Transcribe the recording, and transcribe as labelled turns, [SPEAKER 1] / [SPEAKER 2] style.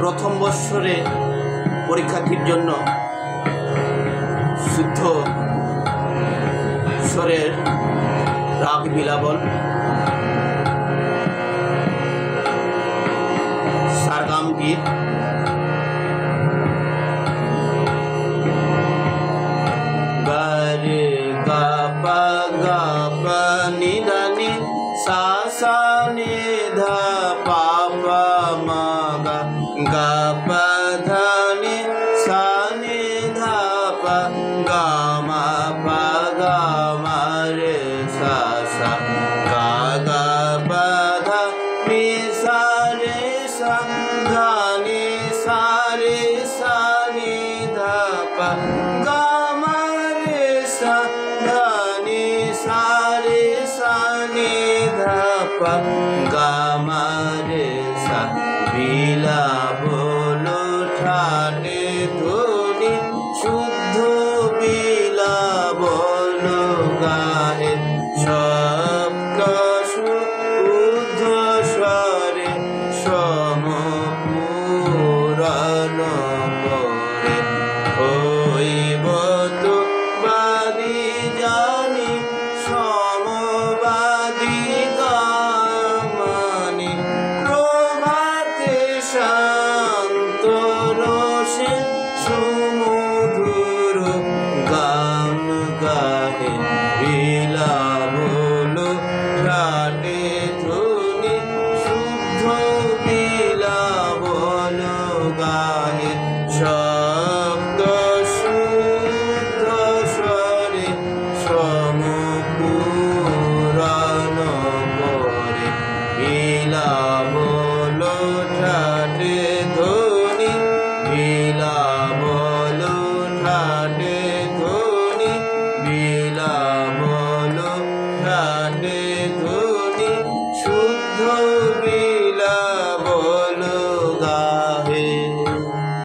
[SPEAKER 1] প্রথম বৎসরে পরীক্ষার্থীর জন্য শুদ্ধ স্বরের রাগ বিলাবল, সারগাম গীত, গারে গা পা গা পা নি ধা নি সা সা নি ধা পা পা মা গা গা পা ধা নি সা নি ধা পা গা মা পা গা মা রে সা সা গা গা পা ধা নি সা রে সা ধা নি সা রে সা নি ধা পা গা মা রে সা ধা নি সা রে সা নি ধা পা গা মা রে সা বিলাবলো ঠাটে ধ্বনি শুদ্ধ বিলাবলো গায়ে শব্দ শুদ্ধ স্বরে সমপূরণ করে হইব তো বাদি জানি সমবাদী গামানি প্রভাতে শান্ত রসে সুমধুর গান গাহে বিলাবলো ঠাটে ধ্বনি শুদ্ধ বিলাবলো গাহে শব্দ শুদ্ধ স্বরে সমপূরণ করে বিলাবলো ঠাটে ধ্বনি বিলাবলো ঠাটে ধ্বনি বিলাবলো ঠাটে ধ্বনি শুদ্ধ